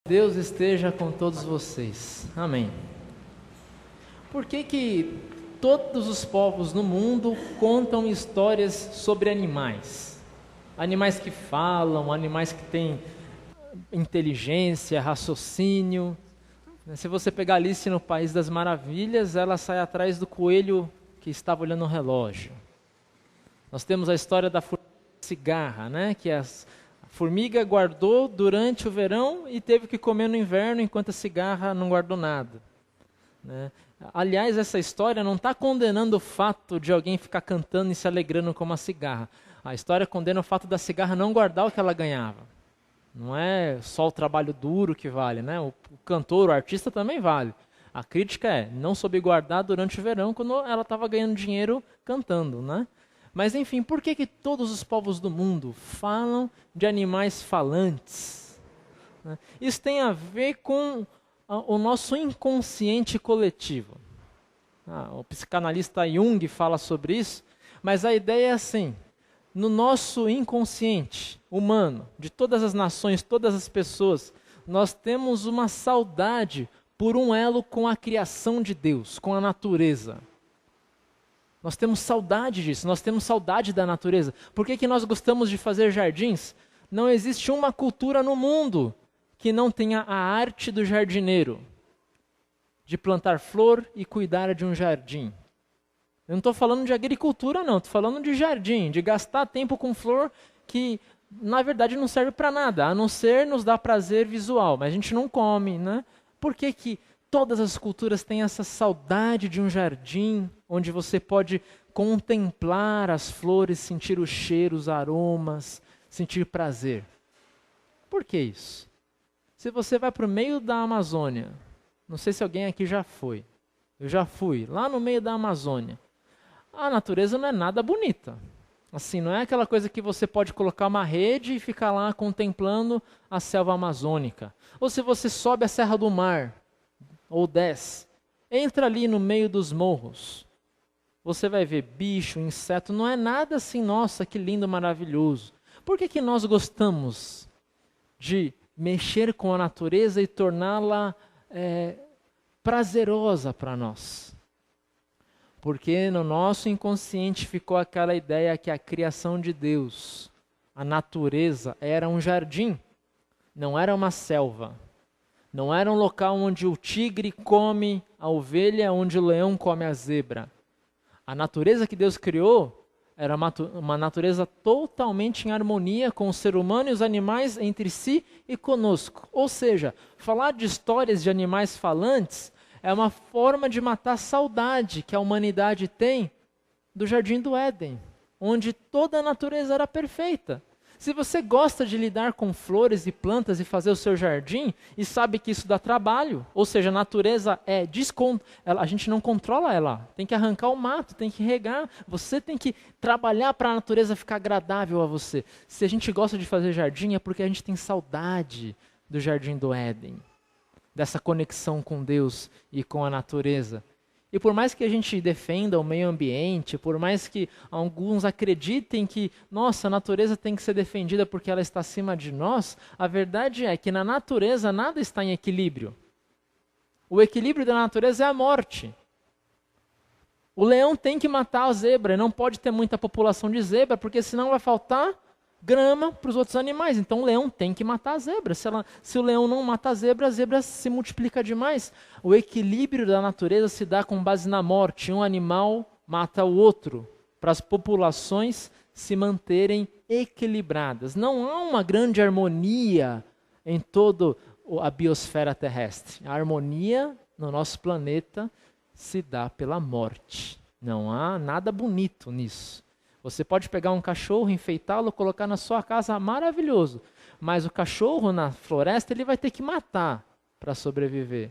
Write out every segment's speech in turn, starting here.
Deus esteja com todos vocês. Amém. Por que todos os povos no mundo contam histórias sobre animais? Animais que falam, animais que têm inteligência, raciocínio. Se você pegar Alice no País das Maravilhas, ela sai atrás do coelho que estava olhando o relógio. Nós temos a história da cigarra, né? Que a formiga guardou durante o verão e teve que comer no inverno, enquanto a cigarra não guardou nada, né? Aliás, essa história não está condenando o fato de alguém ficar cantando e se alegrando como a cigarra. A história condena o fato da cigarra não guardar o que ela ganhava. Não é só o trabalho duro que vale, né? O cantor, o artista também vale. A crítica é, não soube guardar durante o verão, quando ela estava ganhando dinheiro cantando, né? Mas enfim, por que todos os povos do mundo falam de animais falantes? Isso tem a ver com o nosso inconsciente coletivo. O psicanalista Jung fala sobre isso, mas a ideia é assim: no nosso inconsciente humano, de todas as nações, todas as pessoas, nós temos uma saudade por um elo com a criação de Deus, com a natureza. Nós temos saudade disso, nós temos saudade da natureza. Por que nós gostamos de fazer jardins? Não existe uma cultura no mundo que não tenha a arte do jardineiro, de plantar flor e cuidar de um jardim. Eu não estou falando de agricultura, não, estou falando de jardim, de gastar tempo com flor que, na verdade, não serve para nada, a não ser nos dar prazer visual, mas a gente não come, né? Por que todas as culturas têm essa saudade de um jardim, onde você pode contemplar as flores, sentir os cheiros, os aromas, sentir prazer? Por que isso? Se você vai para o meio da Amazônia, não sei se alguém aqui já foi, eu já fui, lá no meio da Amazônia, a natureza não é nada bonita. Assim, não é aquela coisa que você pode colocar uma rede e ficar lá contemplando a selva amazônica. Ou se você sobe a Serra do Mar, ou desce, entra ali no meio dos morros, você vai ver bicho, inseto, não é nada assim, nossa, que lindo, maravilhoso. Por que nós gostamos de mexer com a natureza e torná-la prazerosa para nós? Porque no nosso inconsciente ficou aquela ideia que a criação de Deus, a natureza, era um jardim, não era uma selva. Não era um local onde o tigre come a ovelha, onde o leão come a zebra. A natureza que Deus criou era uma natureza totalmente em harmonia com o ser humano e os animais entre si e conosco. Ou seja, falar de histórias de animais falantes é uma forma de matar a saudade que a humanidade tem do Jardim do Éden, onde toda a natureza era perfeita. Se você gosta de lidar com flores e plantas e fazer o seu jardim e sabe que isso dá trabalho, ou seja, a natureza a gente não controla ela, tem que arrancar o mato, tem que regar, você tem que trabalhar para a natureza ficar agradável a você. Se a gente gosta de fazer jardim é porque a gente tem saudade do Jardim do Éden, dessa conexão com Deus e com a natureza. E por mais que a gente defenda o meio ambiente, por mais que alguns acreditem que, nossa, a natureza tem que ser defendida porque ela está acima de nós, a verdade é que na natureza nada está em equilíbrio. O equilíbrio da natureza é a morte. O leão tem que matar a zebra, não pode ter muita população de zebra, porque senão vai faltar grama para os outros animais. Então o leão tem que matar a zebra. Se o leão não mata a zebra se multiplica demais. O equilíbrio da natureza se dá com base na morte. Um animal mata o outro, para as populações se manterem equilibradas. Não há uma grande harmonia em toda a biosfera terrestre. A harmonia no nosso planeta se dá pela morte. Não há nada bonito nisso. Você pode pegar um cachorro, enfeitá-lo, colocar na sua casa, maravilhoso. Mas o cachorro na floresta ele vai ter que matar para sobreviver.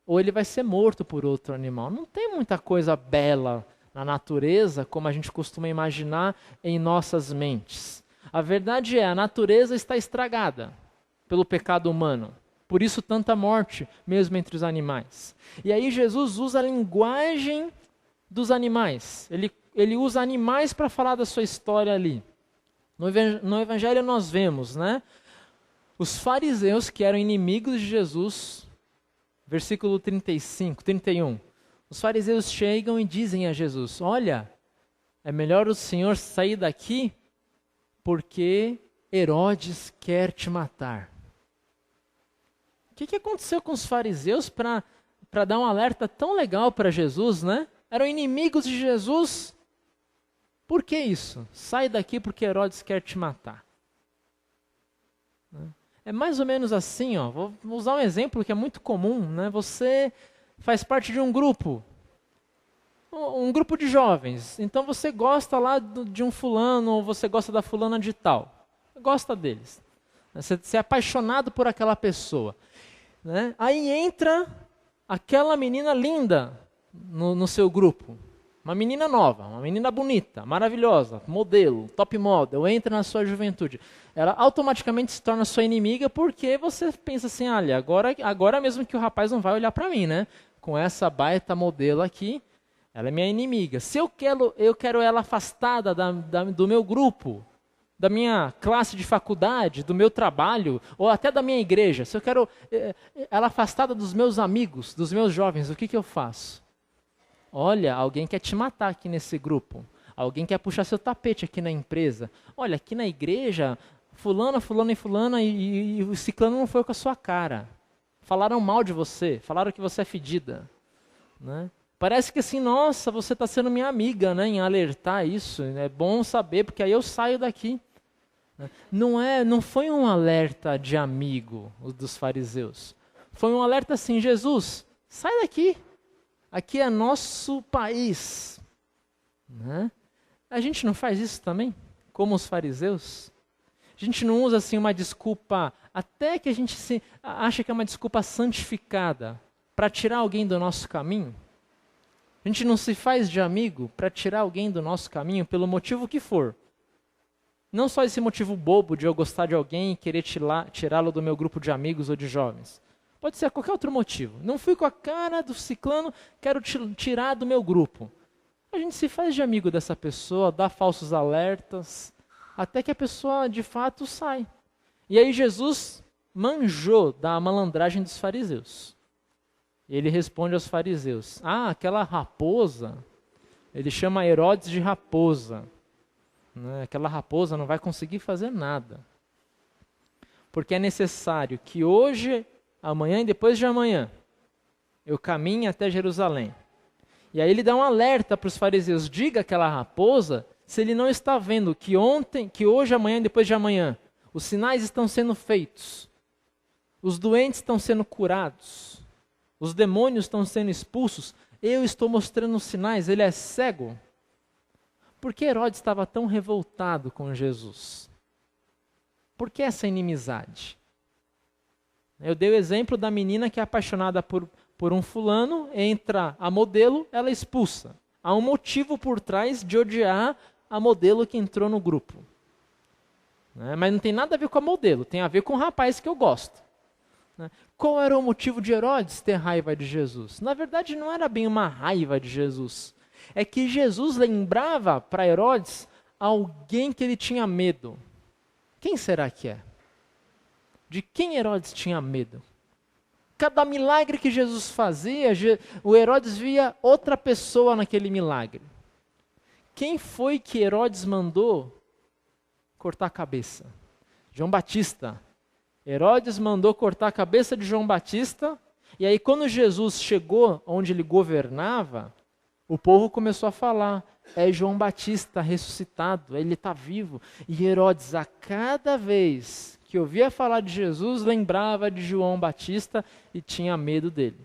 Ou ele vai ser morto por outro animal. Não tem muita coisa bela na natureza como a gente costuma imaginar em nossas mentes. A verdade é, a natureza está estragada pelo pecado humano. Por isso tanta morte, mesmo entre os animais. E aí Jesus usa a linguagem dos animais. Ele usa animais para falar da sua história ali. No Evangelho nós vemos, né? Os fariseus, que eram inimigos de Jesus, versículo 35, 31. Os fariseus chegam e dizem a Jesus: olha, é melhor o Senhor sair daqui porque Herodes quer te matar. O que aconteceu com os fariseus para dar um alerta tão legal para Jesus, né? Eram inimigos de Jesus. Por que isso? Sai daqui porque Herodes quer te matar. É mais ou menos assim, ó. Vou usar um exemplo que é muito comum, né? Você faz parte de um grupo de jovens. Então você gosta lá de um fulano, ou você gosta da fulana de tal. Gosta deles. Você é apaixonado por aquela pessoa. Né? Aí entra aquela menina linda no seu grupo. Uma menina nova, uma menina bonita, maravilhosa, modelo, top model, entra na sua juventude. Ela automaticamente se torna sua inimiga porque você pensa assim, olha, agora mesmo que o rapaz não vai olhar para mim, né? Com essa baita modelo aqui, ela é minha inimiga. Se eu quero ela afastada do meu grupo, da minha classe de faculdade, do meu trabalho, ou até da minha igreja, se eu quero ela afastada dos meus amigos, dos meus jovens, o que eu faço? Olha, alguém quer te matar aqui nesse grupo. Alguém quer puxar seu tapete aqui na empresa. Olha, aqui na igreja, fulana e o ciclano não foi com a sua cara. Falaram mal de você, falaram que você é fedida. Né? Parece que assim, nossa, você está sendo minha amiga, né, em alertar isso. É bom saber, porque aí eu saio daqui. Não foi um alerta de amigo dos fariseus. Foi um alerta assim, Jesus, sai daqui. Aqui é nosso país. Né? A gente não faz isso também, como os fariseus? A gente não usa assim uma desculpa, até que a gente acha que é uma desculpa santificada, para tirar alguém do nosso caminho? A gente não se faz de amigo para tirar alguém do nosso caminho, pelo motivo que for. Não só esse motivo bobo de eu gostar de alguém e querer tirá-lo do meu grupo de amigos ou de jovens. Pode ser qualquer outro motivo. Não fui com a cara do ciclano, quero tirar do meu grupo. A gente se faz de amigo dessa pessoa, dá falsos alertas, até que a pessoa de fato sai. E aí Jesus manjou da malandragem dos fariseus. Ele responde aos fariseus: aquela raposa, ele chama Herodes de raposa. Né? Aquela raposa não vai conseguir fazer nada. Porque é necessário que hoje, amanhã e depois de amanhã, eu caminhe até Jerusalém. E aí ele dá um alerta para os fariseus: diga àquela raposa, se ele não está vendo que hoje, amanhã e depois de amanhã, os sinais estão sendo feitos, os doentes estão sendo curados, os demônios estão sendo expulsos, eu estou mostrando os sinais, ele é cego. Por que Herodes estava tão revoltado com Jesus? Por que essa inimizade? Eu dei o exemplo da menina que é apaixonada por um fulano, entra a modelo, ela expulsa. Há um motivo por trás de odiar a modelo que entrou no grupo. Mas não tem nada a ver com a modelo, tem a ver com o rapaz que eu gosto. Qual era o motivo de Herodes ter raiva de Jesus? Na verdade, não era bem uma raiva de Jesus. É que Jesus lembrava para Herodes alguém que ele tinha medo. Quem será que é? De quem Herodes tinha medo? Cada milagre que Jesus fazia, o Herodes via outra pessoa naquele milagre. Quem foi que Herodes mandou cortar a cabeça? João Batista. Herodes mandou cortar a cabeça de João Batista, e aí quando Jesus chegou onde ele governava, o povo começou a falar: é João Batista ressuscitado, ele está vivo. E Herodes, a cada vez que ouvia falar de Jesus, lembrava de João Batista e tinha medo dele.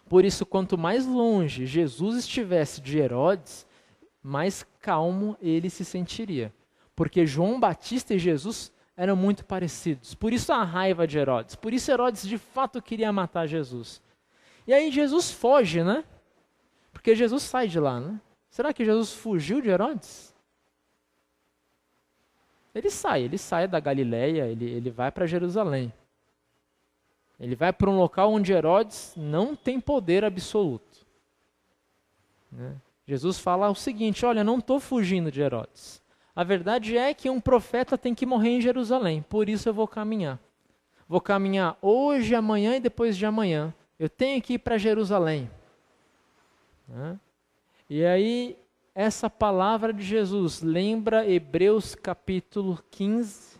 Por isso, quanto mais longe Jesus estivesse de Herodes, mais calmo ele se sentiria. Porque João Batista e Jesus eram muito parecidos. Por isso a raiva de Herodes. Por isso Herodes de fato queria matar Jesus. E aí Jesus foge, né? Porque Jesus sai de lá, né? Será que Jesus fugiu de Herodes? Ele sai da Galileia, ele vai para Jerusalém. Ele vai para um local onde Herodes não tem poder absoluto. Né? Jesus fala o seguinte: olha, não estou fugindo de Herodes. A verdade é que um profeta tem que morrer em Jerusalém, por isso eu vou caminhar. Vou caminhar hoje, amanhã e depois de amanhã. Eu tenho que ir para Jerusalém. E aí, essa palavra de Jesus lembra Hebreus capítulo 15,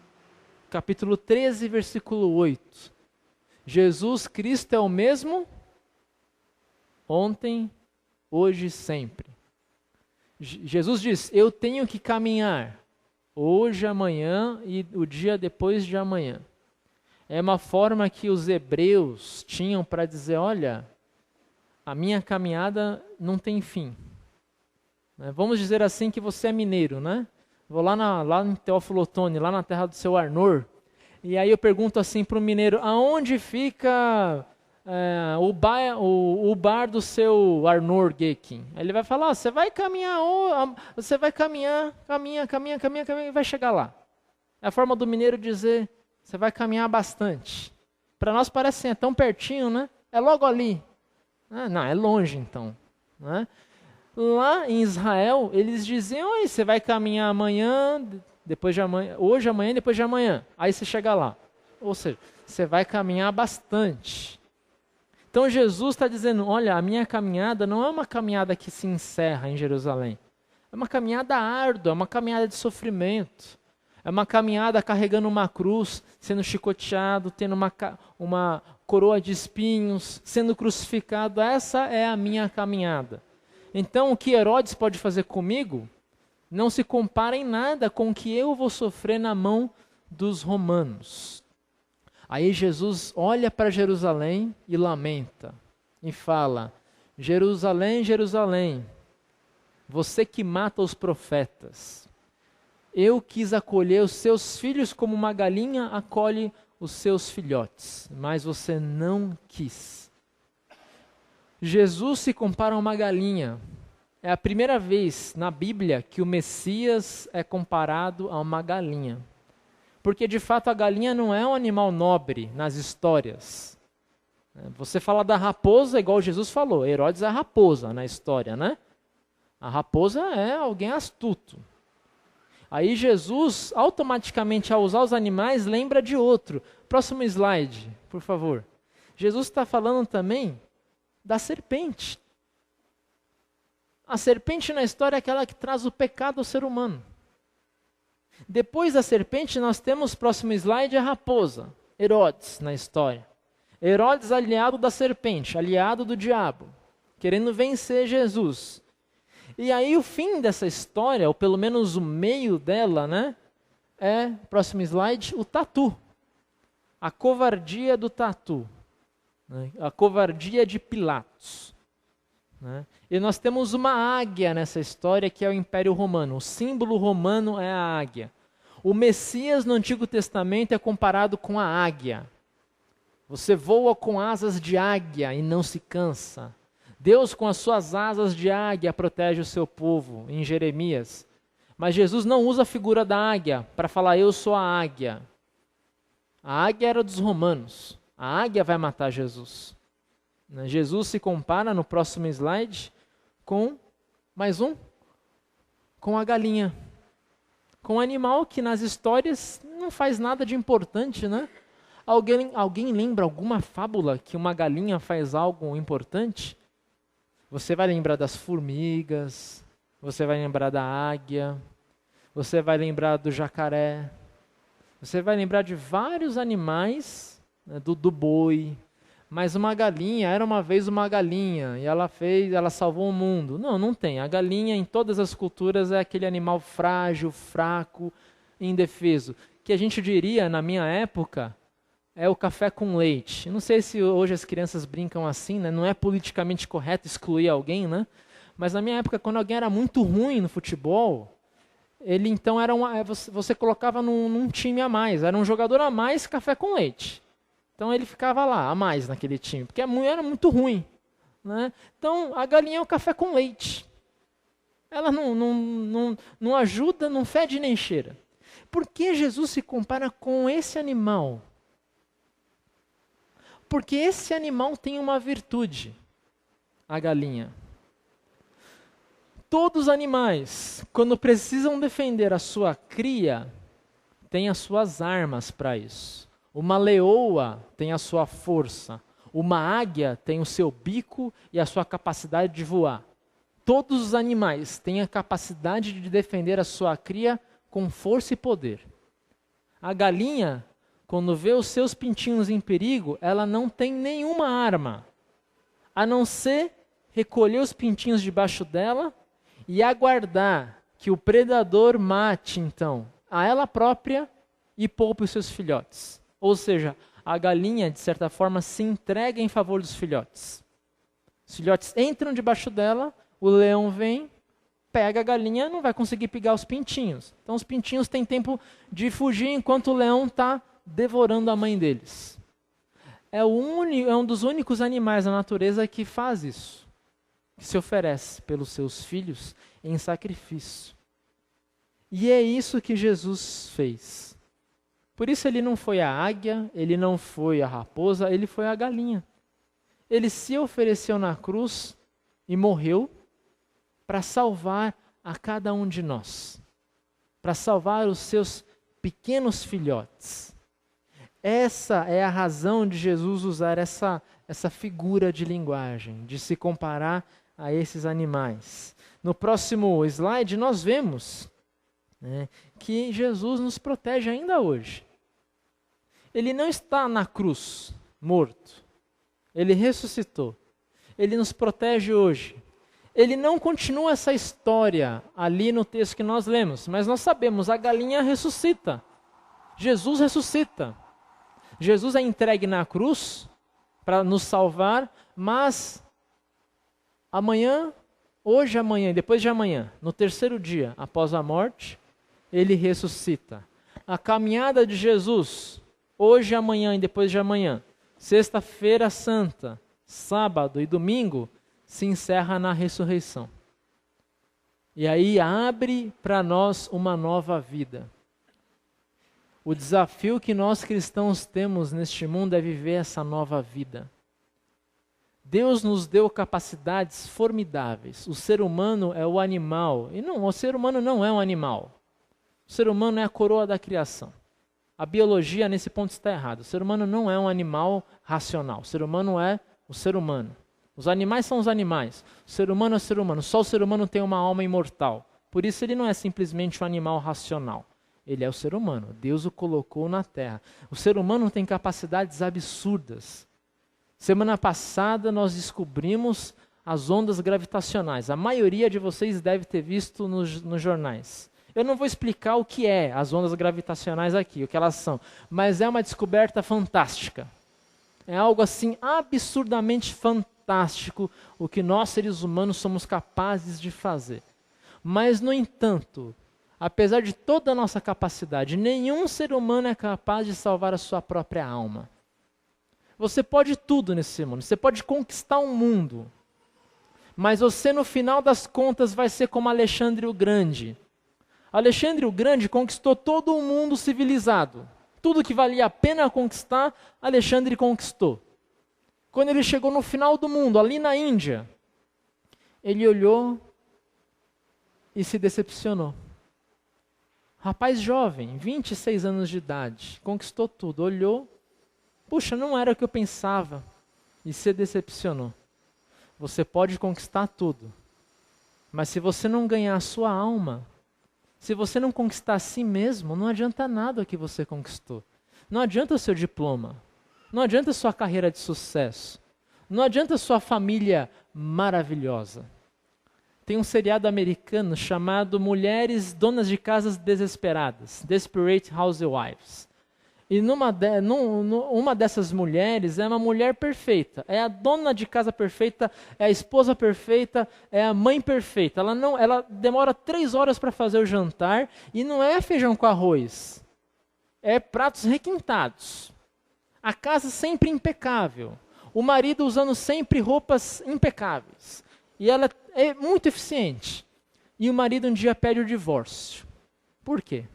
capítulo 13, versículo 8. Jesus Cristo é o mesmo ontem, hoje e sempre. Jesus diz, eu tenho que caminhar hoje, amanhã e o dia depois de amanhã. É uma forma que os hebreus tinham para dizer, olha, a minha caminhada não tem fim. Vamos dizer assim que você é mineiro, né? Vou lá em Teófilo Otoni, lá na terra do seu Arnor, e aí eu pergunto assim para o mineiro, aonde fica o bar do seu Arnor Gekin? Ele vai falar, você vai caminhar, caminha, e vai chegar lá. É a forma do mineiro dizer, você vai caminhar bastante. Para nós parece assim, é tão pertinho, né? É logo ali. Não, é longe então. Né? Lá em Israel, eles diziam, você vai caminhar amanhã, depois de amanhã, hoje, amanhã, depois de amanhã. Aí você chega lá. Ou seja, você vai caminhar bastante. Então Jesus está dizendo, olha, a minha caminhada não é uma caminhada que se encerra em Jerusalém. É uma caminhada árdua, é uma caminhada de sofrimento. É uma caminhada carregando uma cruz, sendo chicoteado, tendo uma coroa de espinhos, sendo crucificado. Essa é a minha caminhada. Então, o que Herodes pode fazer comigo não se compara em nada com o que eu vou sofrer na mão dos romanos. Aí Jesus olha para Jerusalém e lamenta e fala, Jerusalém, Jerusalém, você que mata os profetas, eu quis acolher os seus filhos como uma galinha acolhe os seus filhotes, mas você não quis. Jesus se compara a uma galinha. É a primeira vez na Bíblia que o Messias é comparado a uma galinha. Porque de fato a galinha não é um animal nobre nas histórias. Você fala da raposa, igual Jesus falou, Herodes é a raposa na história, né? A raposa é alguém astuto. Aí Jesus, automaticamente ao usar os animais, lembra de outro. Próximo slide, por favor. Jesus está falando também da serpente. A serpente na história é aquela que traz o pecado ao ser humano. Depois da serpente nós temos, próximo slide, a raposa, Herodes na história. Herodes aliado da serpente, aliado do diabo, querendo vencer Jesus. E aí o fim dessa história, ou pelo menos o meio dela, né, é, próximo slide, o tatu. A covardia do tatu. Né, a covardia de Pilatos. Né? E nós temos uma águia nessa história que é o Império Romano. O símbolo romano é a águia. O Messias no Antigo Testamento é comparado com a águia. Você voa com asas de águia e não se cansa. Deus com as suas asas de águia protege o seu povo, em Jeremias. Mas Jesus não usa a figura da águia para falar eu sou a águia. A águia era dos romanos. A águia vai matar Jesus. Jesus se compara no próximo slide com mais um, com a galinha. Com um animal que nas histórias não faz nada de importante, né? Alguém lembra alguma fábula que uma galinha faz algo importante? Você vai lembrar das formigas, você vai lembrar da águia, você vai lembrar do jacaré, você vai lembrar de vários animais, né, do boi, mas uma galinha, era uma vez uma galinha, e ela salvou o mundo. Não tem. A galinha em todas as culturas é aquele animal frágil, fraco, indefeso, que a gente diria, na minha época, é o café com leite. Eu não sei se hoje as crianças brincam assim, né? Não é politicamente correto excluir alguém, né? Mas na minha época, quando alguém era muito ruim no futebol, ele então era você colocava num time a mais, era um jogador a mais café com leite. Então ele ficava lá, a mais naquele time, porque era muito ruim. Né? Então a galinha é o café com leite. Ela não ajuda, não fede nem cheira. Por que Jesus se compara com esse animal? Porque esse animal tem uma virtude, a galinha. Todos os animais, quando precisam defender a sua cria, têm as suas armas para isso. Uma leoa tem a sua força. Uma águia tem o seu bico e a sua capacidade de voar. Todos os animais têm a capacidade de defender a sua cria com força e poder. A galinha, quando vê os seus pintinhos em perigo, ela não tem nenhuma arma, a não ser recolher os pintinhos debaixo dela e aguardar que o predador mate, então, a ela própria e poupe os seus filhotes. Ou seja, a galinha, de certa forma, se entrega em favor dos filhotes. Os filhotes entram debaixo dela, o leão vem, pega a galinha, não vai conseguir pegar os pintinhos. Então os pintinhos têm tempo de fugir enquanto o leão está devorando a mãe deles. É um dos únicos animais da natureza que faz isso, que se oferece pelos seus filhos em sacrifício. E é isso que Jesus fez. Por isso ele não foi a águia, ele não foi a raposa, ele foi a galinha. Ele se ofereceu na cruz e morreu para salvar a cada um de nós, para salvar os seus pequenos filhotes. Essa é a razão de Jesus usar essa figura de linguagem, de se comparar a esses animais. No próximo slide nós vemos, que Jesus nos protege ainda hoje. Ele não está na cruz, morto. Ele ressuscitou. Ele nos protege hoje. Ele não continua essa história ali no texto que nós lemos, mas nós sabemos, a galinha ressuscita. Jesus ressuscita. Jesus é entregue na cruz para nos salvar, mas amanhã, hoje, amanhã e depois de amanhã, no terceiro dia após a morte, ele ressuscita. A caminhada de Jesus, hoje, amanhã e depois de amanhã, sexta-feira santa, sábado e domingo, se encerra na ressurreição. E aí abre para nós uma nova vida. O desafio que nós cristãos temos neste mundo é viver essa nova vida. Deus nos deu capacidades formidáveis. O ser humano é o animal. E não, o ser humano não é um animal. O ser humano é a coroa da criação. A biologia nesse ponto está errada. O ser humano não é um animal racional. O ser humano é o ser humano. Os animais são os animais. O ser humano é o ser humano. Só o ser humano tem uma alma imortal. Por isso ele não é simplesmente um animal racional. Ele é o ser humano. Deus o colocou na terra. O ser humano tem capacidades absurdas. Semana passada nós descobrimos as ondas gravitacionais. A maioria de vocês deve ter visto nos jornais. Eu não vou explicar o que é as ondas gravitacionais aqui, o que elas são. Mas é uma descoberta fantástica. É algo assim absurdamente fantástico o que nós seres humanos somos capazes de fazer. Mas, no entanto, apesar de toda a nossa capacidade, nenhum ser humano é capaz de salvar a sua própria alma. Você pode tudo nesse mundo, você pode conquistar um mundo, mas você no final das contas vai ser como Alexandre o Grande. Alexandre o Grande conquistou todo o mundo civilizado. Tudo que valia a pena conquistar, Alexandre conquistou. Quando ele chegou no final do mundo, ali na Índia, ele olhou e se decepcionou. Rapaz jovem, 26 anos de idade, conquistou tudo, olhou, puxa, não era o que eu pensava, e se decepcionou. Você pode conquistar tudo, mas se você não ganhar a sua alma, se você não conquistar a si mesmo, não adianta nada o que você conquistou. Não adianta o seu diploma, não adianta a sua carreira de sucesso, não adianta a sua família maravilhosa. Tem um seriado americano chamado Mulheres Donas de Casas Desesperadas, Desperate Housewives. E uma dessas mulheres é uma mulher perfeita, é a dona de casa perfeita, é a esposa perfeita, é a mãe perfeita. Ela demora 3 horas para fazer o jantar e não é feijão com arroz, é pratos requintados. A casa sempre impecável, o marido usando sempre roupas impecáveis. E ela é muito eficiente. E o marido um dia pede o divórcio. Por quê?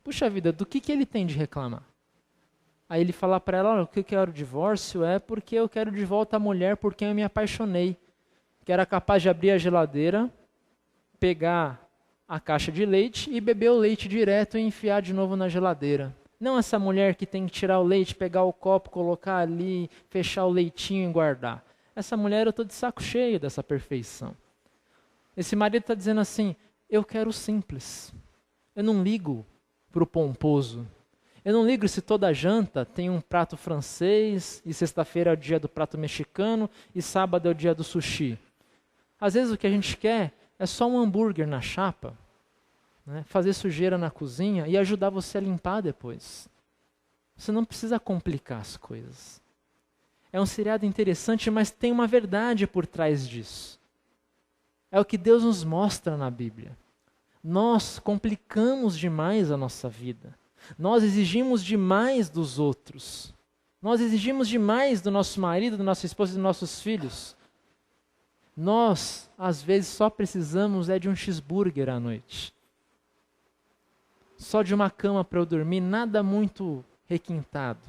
Puxa vida, do que ele tem de reclamar? Aí ele fala para ela, o que eu quero o divórcio é porque eu quero de volta a mulher por quem eu me apaixonei. que era capaz de abrir a geladeira, pegar a caixa de leite e beber o leite direto e enfiar de novo na geladeira. Não essa mulher que tem que tirar o leite, pegar o copo, colocar ali, fechar o leitinho e guardar. Essa mulher, eu estou de saco cheio dessa perfeição. Esse marido está dizendo assim, eu quero o simples. Eu não ligo para o pomposo. Eu não ligo se toda janta tem um prato francês, e sexta-feira é o dia do prato mexicano, e sábado é o dia do sushi. Às vezes o que a gente quer é só um hambúrguer na chapa, né? Fazer sujeira na cozinha e ajudar você a limpar depois. Você não precisa complicar as coisas. É um seriado interessante, mas tem uma verdade por trás disso. É o que Deus nos mostra na Bíblia. Nós complicamos demais a nossa vida. Nós exigimos demais dos outros. Nós exigimos demais do nosso marido, da nossa esposa e dos nossos filhos. Nós, às vezes, só precisamos de um cheeseburger à noite. Só de uma cama para eu dormir, nada muito requintado.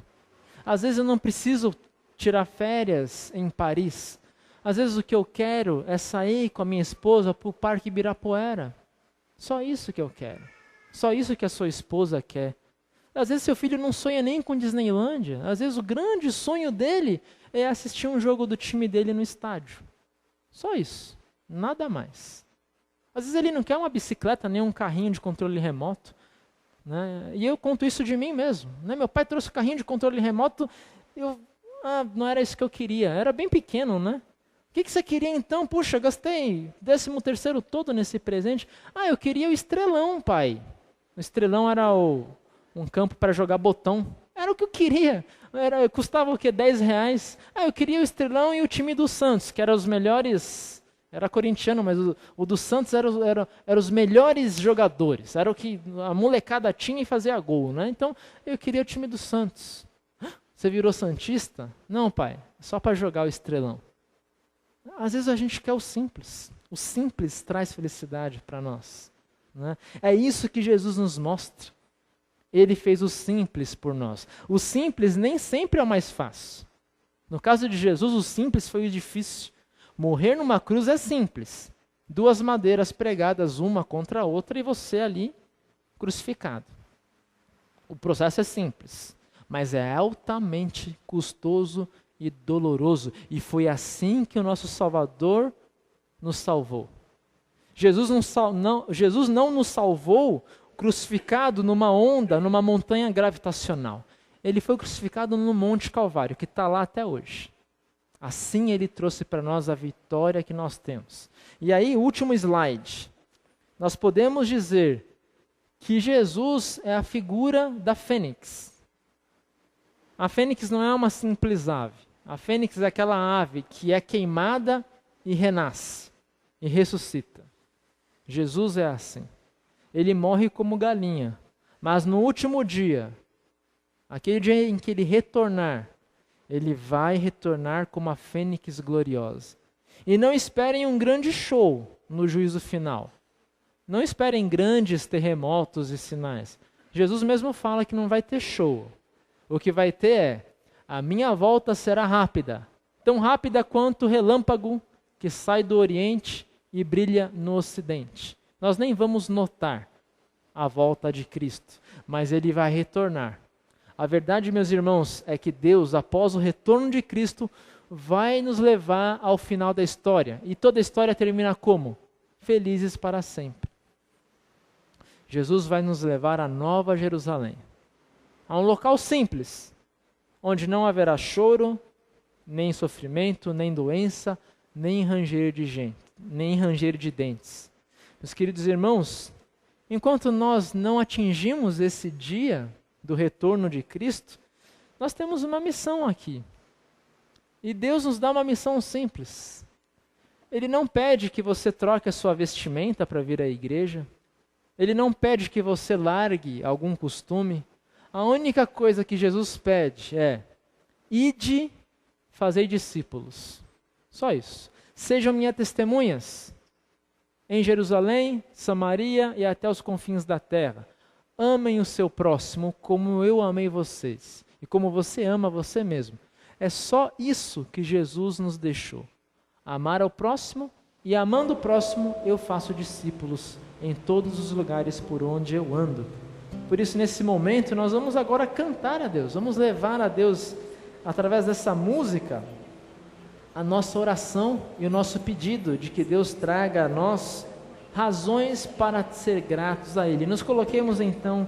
Às vezes eu não preciso tirar férias em Paris. Às vezes o que eu quero é sair com a minha esposa para o Parque Ibirapuera. Só isso que eu quero. Só isso que a sua esposa quer. Às vezes seu filho não sonha nem com Disneylândia. Às vezes o grande sonho dele é assistir um jogo do time dele no estádio. Só isso. Nada mais. Às vezes ele não quer uma bicicleta, nem um carrinho de controle remoto. Né? E eu conto isso de mim mesmo. Né? Meu pai trouxe o carrinho de controle remoto, não era isso que eu queria. Era bem pequeno, né? O que você queria então? Puxa, gastei 13º todo nesse presente. Eu queria o Estrelão, pai. O Estrelão era um campo para jogar botão. Era o que eu queria. Custava o quê? R$10. Eu queria o Estrelão e o time do Santos, que eram os melhores. Era corintiano, mas o do Santos era os melhores jogadores. Era o que a molecada tinha e fazia gol, né? Então, eu queria o time do Santos. Você virou santista? Não, pai. Só para jogar o Estrelão. Às vezes a gente quer o simples. O simples traz felicidade para nós. Né? É isso que Jesus nos mostra. Ele fez o simples por nós. O simples nem sempre é o mais fácil. No caso de Jesus, o simples foi o difícil. Morrer numa cruz é simples. 2 madeiras pregadas uma contra a outra e você ali crucificado. O processo é simples, mas é altamente custoso e doloroso. E foi assim que o nosso Salvador nos salvou. Jesus não nos salvou crucificado numa onda, numa montanha gravitacional. Ele foi crucificado no Monte Calvário, que está lá até hoje. Assim ele trouxe para nós a vitória que nós temos. E aí, último slide. Nós podemos dizer que Jesus é a figura da fênix. A fênix não é uma simples ave. A fênix é aquela ave que é queimada e renasce, e ressuscita. Jesus é assim. Ele morre como galinha, mas no último dia, aquele dia em que ele retornar, ele vai retornar como a fênix gloriosa. E não esperem um grande show no juízo final. Não esperem grandes terremotos e sinais. Jesus mesmo fala que não vai ter show. O que vai ter é, a minha volta será rápida, tão rápida quanto o relâmpago que sai do Oriente e brilha no Ocidente. Nós nem vamos notar a volta de Cristo, mas ele vai retornar. A verdade, meus irmãos, é que Deus, após o retorno de Cristo, vai nos levar ao final da história. E toda a história termina como? Felizes para sempre. Jesus vai nos levar à Nova Jerusalém, a um local simples, onde não haverá choro, nem sofrimento, nem doença, nem ranger de dentes. Meus queridos irmãos, enquanto nós não atingimos esse dia do retorno de Cristo, nós temos uma missão aqui. E Deus nos dá uma missão simples. Ele não pede que você troque a sua vestimenta para vir à igreja. Ele não pede que você largue algum costume. A única coisa que Jesus pede é: ide, fazei discípulos. Só isso. Sejam minhas testemunhas em Jerusalém, Samaria e até os confins da terra. Amem o seu próximo como eu amei vocês e como você ama você mesmo. É só isso que Jesus nos deixou. amar ao próximo, e amando o próximo, eu faço discípulos em todos os lugares por onde eu ando. Por isso, nesse momento, nós vamos agora cantar a Deus, vamos levar a Deus, através dessa música, a nossa oração e o nosso pedido de que Deus traga a nós razões para ser gratos a Ele. Nos coloquemos então